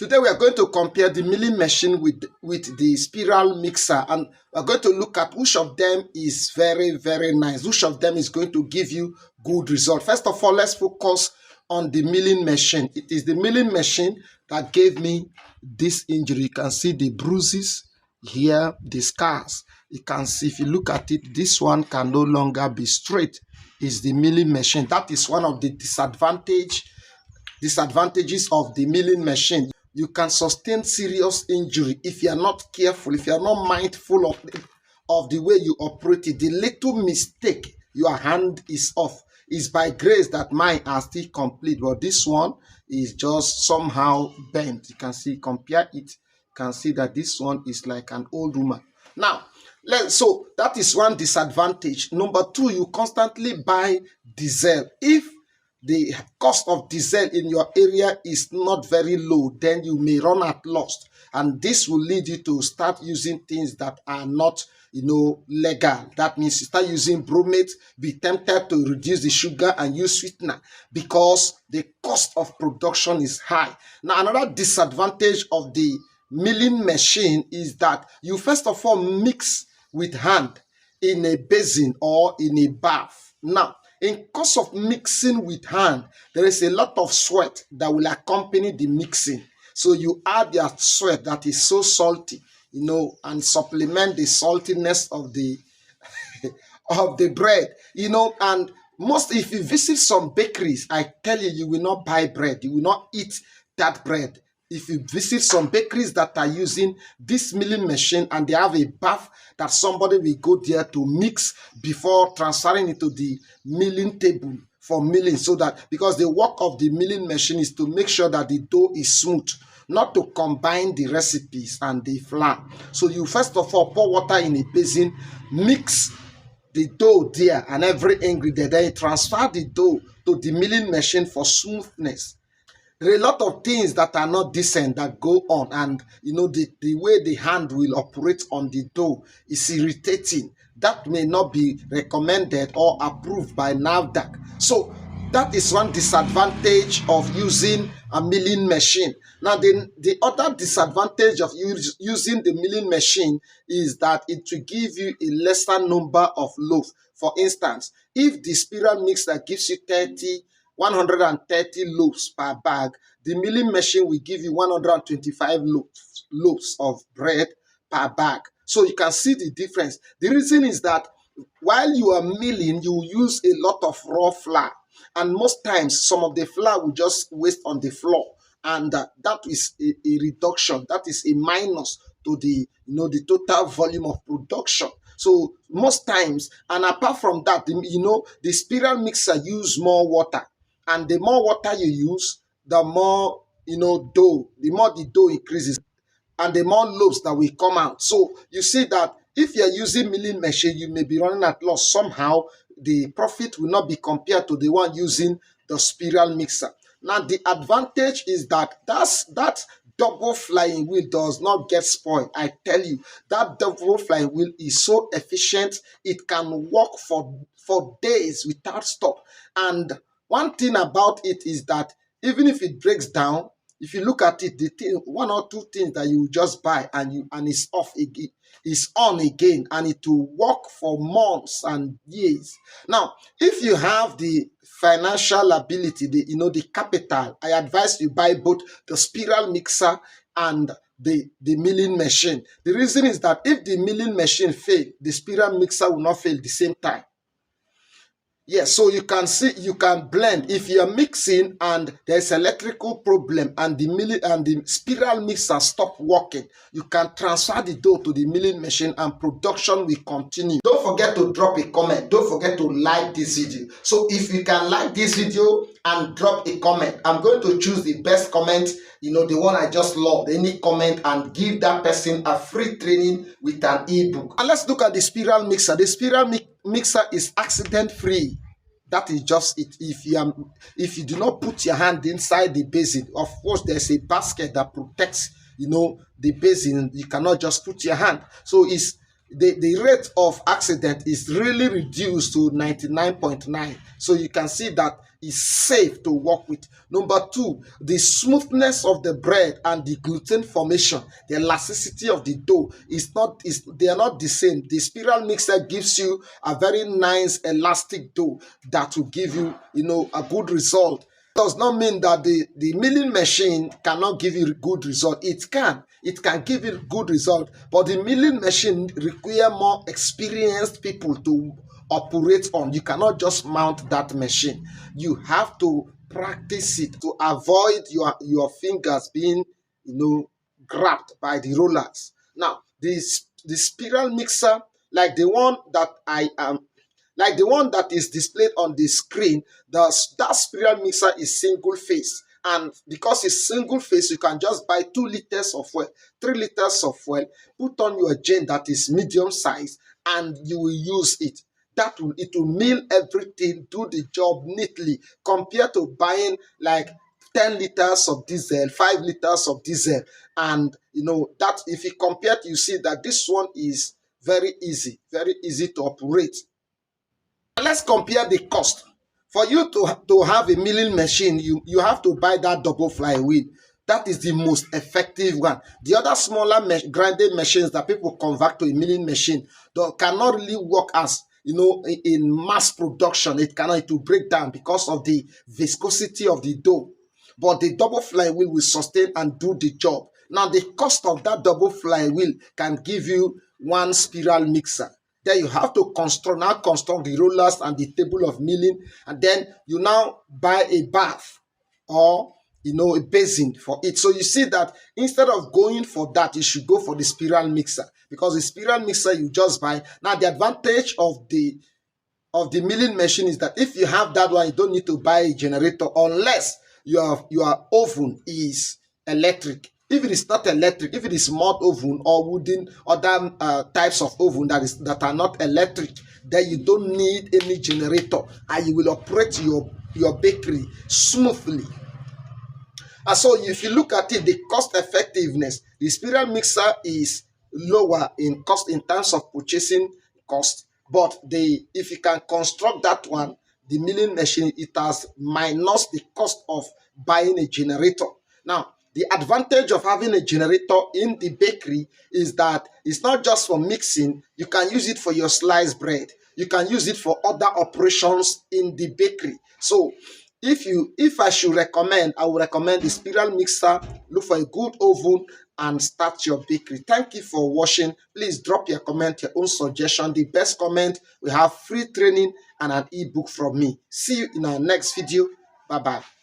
Today we are going to compare the milling machine with the spiral mixer, and we're going to look at which of them is very nice, which of them is going to give you good result. First of all, let's focus on the milling machine. It is the milling machine that gave me this injury. You can see the bruises here, the scars. You can see, if you look at it, this one can no longer be straight. It's the milling machine. That is one of the disadvantages of the milling machine. You can sustain serious injury if you are not careful, if you are not mindful of the way you operate it. The little mistake, your hand is off. It's by grace that mine are still complete, but this one is just somehow bent. You can see, compare it, you can see that this one is like an old woman. Now, so that is one disadvantage. Number two, you constantly buy diesel. If the cost of diesel in your area is not very low, then you may run at loss, and this will lead you to start using things that are not legal. That means you start using bromate, be tempted to reduce the sugar and use sweetener because the cost of production is high. Now, another disadvantage of the milling machine is that you first of all mix with hand in a basin or in a bath. Now, in course of mixing with hand, there is a lot of sweat that will accompany the mixing. So you add your sweat that is so salty, and supplement the saltiness of the of the bread, and if you visit some bakeries, I tell you, you will not buy bread, you will not eat that bread. If you visit some bakeries that are using this milling machine and they have a bath that somebody will go there to mix before transferring it to the milling table for milling, so that, because the work of the milling machine is to make sure that the dough is smooth, not to combine the recipes and the flour. So you first of all pour water in a basin, mix the dough there and every ingredient, then you transfer the dough to the milling machine for smoothness. There are a lot of things that are not decent that go on, and the way the hand will operate on the dough is irritating. That may not be recommended or approved by NAFDAC. So that is one disadvantage of using a milling machine. Now, the other disadvantage of using the milling machine is that it will give you a lesser number of loaves. For instance, if the spiral mixer gives you 130 loaves per bag, the milling machine will give you 125 loaves of bread per bag. So you can see the difference. The reason is that while you are milling, you use a lot of raw flour, and most times some of the flour will just waste on the floor, and that is a reduction. That is a minus to the the total volume of production. So most times, and apart from that, the spiral mixer use more water. And the more water you use, the more dough, the more the dough increases, and the more loaves that will come out. So you see that if you're using milling machine, you may be running at loss. Somehow the profit will not be compared to the one using the spiral mixer. Now, the advantage is that that double flying wheel does not get spoiled. I tell you, that double flying wheel is so efficient, it can work for days without stop. And one thing about it is that even if it breaks down, if you look at it, one or two things that you just buy and it's off again, is on again, and it will work for months and years. Now, if you have the financial ability, the capital, I advise you buy both the spiral mixer and the milling machine. The reason is that if the milling machine fails, the spiral mixer will not fail at the same time. Yes, so you can see, you can blend. If you are mixing and there's electrical problem and the spiral mixer stop working, you can transfer the dough to the milling machine and production will continue. Don't forget to drop a comment. Don't forget to like this video. So if you can like this video and drop a comment, I'm going to choose the best comment, the one I just loved, any comment, and give that person a free training with an ebook. And let's look at the spiral mixer. The spiral mixer is accident free. That is just it. If you do not put your hand inside the basin, of course there's a basket that protects the basin. You cannot just put your hand. So it's the rate of accident is really reduced to 99.9. So you can see that is safe to work with. Number two, the smoothness of the bread and the gluten formation, the elasticity of the dough they are not the same. The spiral mixer gives you a very nice elastic dough that will give you, a good result. Does not mean that the milling machine cannot give you good result. It can give you good result, but the milling machine require more experienced people to operate on. You cannot just mount that machine. You have to practice it to avoid your fingers being, grabbed by the rollers. Now, the spiral mixer, like the one that I am like the one that is displayed on the screen, that spiral mixer is single phase. And because it's single phase, you can just buy 2 liters of fuel, 3 liters of fuel, put on your gen that is medium size, and you will use it. It will mill everything, do the job neatly, compared to buying like 10 liters of diesel, 5 liters of diesel. And that if you compare, you see that this one is very easy to operate. Let's compare the cost. For you to have a milling machine, you have to buy that double flywheel. That is the most effective one. The other smaller grinding machines that people convert to a milling machine cannot really work as, in mass production. It will break down because of the viscosity of the dough. But the double flywheel will sustain and do the job. Now, the cost of that double flywheel can give you one spiral mixer. Then you have to construct the rollers and the table of milling, and then you now buy a bath or a basin for it. So you see that instead of going for that, you should go for the spiral mixer, because the spiral mixer you just buy. Now, the advantage of the milling machine is that if you have that one, you don't need to buy a generator unless your oven is electric. If it is not electric, if it is mud oven or wooden, other types of oven that are not electric, then you don't need any generator, and you will operate your bakery smoothly. And so if you look at it, the cost effectiveness, the spiral mixer is lower in cost in terms of purchasing cost. But if you can construct that one, the milling machine, it has minus the cost of buying a generator. Now, the advantage of having a generator in the bakery is that it's not just for mixing. You can use it for your sliced bread. You can use it for other operations in the bakery. So if I should recommend, I would recommend the spiral mixer. Look for a good oven and start your bakery. Thank you for watching. Please drop your comment, your own suggestion. The best comment, we have free training and an ebook from me. See you in our next video. Bye-bye.